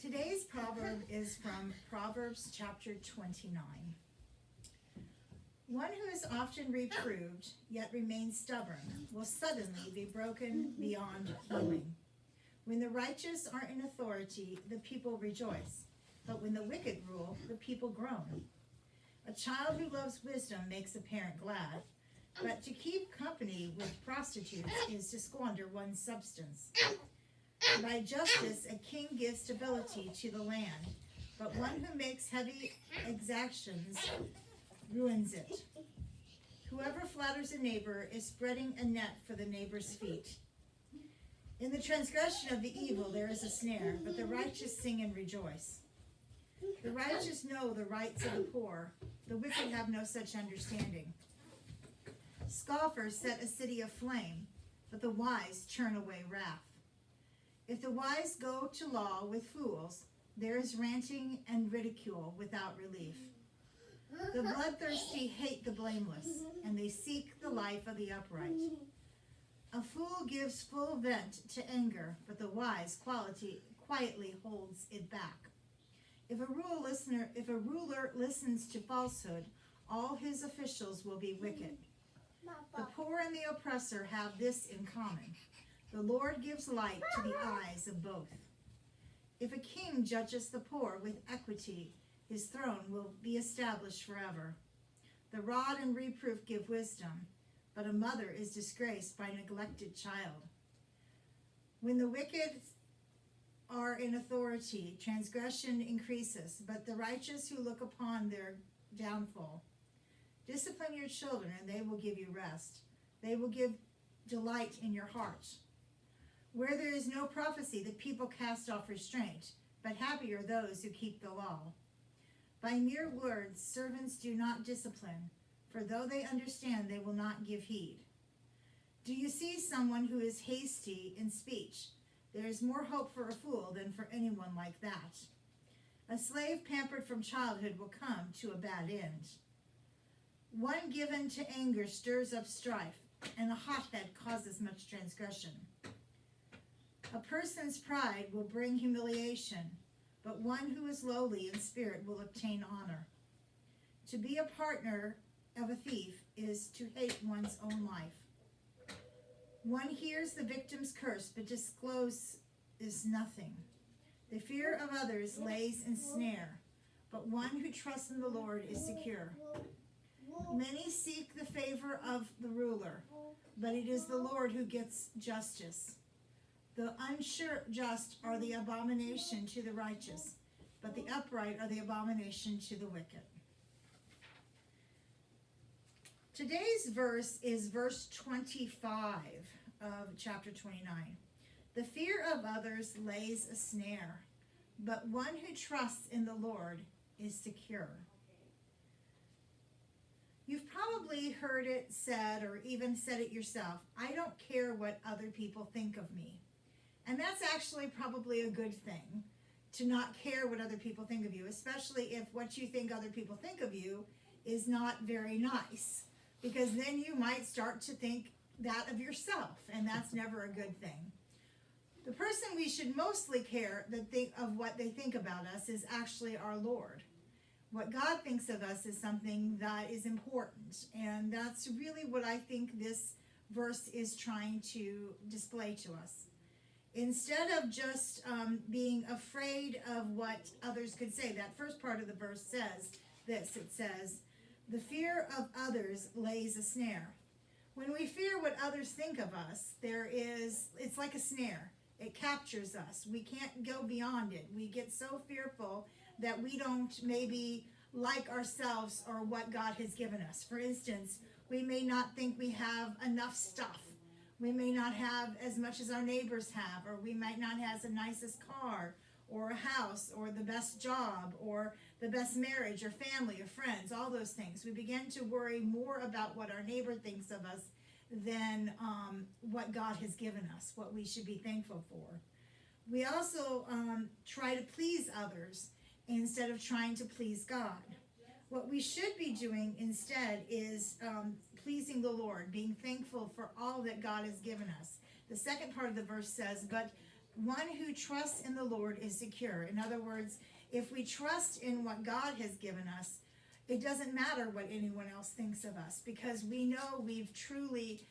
Today's proverb is from Proverbs chapter 29. One who is often reproved, yet remains stubborn, will suddenly be broken beyond healing. When the righteous are in authority, the people rejoice. But when the wicked rule, the people groan. A child who loves wisdom makes a parent glad, but to keep company with prostitutes is to squander one's substance. By justice, a king gives stability to the land, but one who makes heavy exactions ruins it. Whoever flatters a neighbor is spreading a net for the neighbor's feet. In the transgression of the evil there is a snare, but the righteous sing and rejoice. The righteous know the rights of the poor, the wicked have no such understanding. Scoffers set a city aflame, but the wise turn away wrath. If the wise go to law with fools, there is ranting and ridicule without relief. The bloodthirsty hate the blameless, and they seek the life of the upright. A fool gives full vent to anger, but the wise quietly holds it back. If a ruler listens to falsehood, all his officials will be wicked. The poor and the oppressor have this in common. The Lord gives light to the eyes of both. If a king judges the poor with equity, his throne will be established forever. The rod and reproof give wisdom, but a mother is disgraced by a neglected child. When the wicked are in authority, transgression increases, but the righteous who look upon their downfall. Discipline your children, and they will give you rest. They will give delight in your heart. Where there is no prophecy, the people cast off restraint, but happy are those who keep the law. By mere words, servants do not discipline, for though they understand, they will not give heed. Do you see someone who is hasty in speech? There is more hope for a fool than for anyone like that. A slave pampered from childhood will come to a bad end. One given to anger stirs up strife, and a hothead causes much transgression. A person's pride will bring humiliation, but one who is lowly in spirit will obtain honor. To be a partner of a thief is to hate one's own life. One hears the victim's curse, but discloses nothing. The fear of others lays in snare, but one who trusts in the Lord is secure. Many seek the favor of the ruler, but it is the Lord who gets justice. The unjust are the abomination to the righteous, but the upright are the abomination to the wicked. Today's verse is verse 25 of chapter 29. The fear of others lays a snare, but one who trusts in the Lord is secure. You've probably heard it said, or even said it yourself, I don't care what other people think of me. And that's actually probably a good thing, to not care what other people think of you, especially if what you think other people think of you is not very nice, because then you might start to think that of yourself, and that's never a good thing. The person we should mostly care of what they think about us is actually our Lord. What God thinks of us is something that is important, and that's really what I think this verse is trying to display to us. Instead of just being afraid of what others could say, that first part of the verse says this, it says, the fear of others lays a snare. When we fear what others think of us, it's like a snare. It captures us. We can't go beyond it. We get so fearful that we don't maybe like ourselves or what God has given us. For instance, we may not think we have enough stuff. We may not have as much as our neighbors have, or we might not have the nicest car or a house or the best job or the best marriage or family or friends, all those things. We begin to worry more about what our neighbor thinks of us than what God has given us, what we should be thankful for. We also try to please others instead of trying to please God. What we should be doing instead is pleasing the Lord, being thankful for all that God has given us. The second part of the verse says, but one who trusts in the Lord is secure. In other words, if we trust in what God has given us, it doesn't matter what anyone else thinks of us, because we know we've truly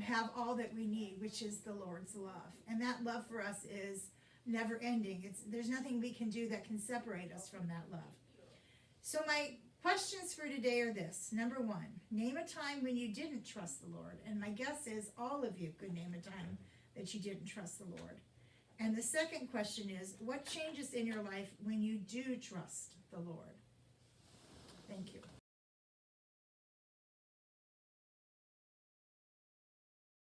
have all that we need, which is the Lord's love. And that love for us is never ending. There's nothing we can do that can separate us from that love. So my questions for today are this. Number one, name a time when you didn't trust the Lord. And my guess is all of you could name a time that you didn't trust the Lord. And the second question is, what changes in your life when you do trust the Lord? Thank you.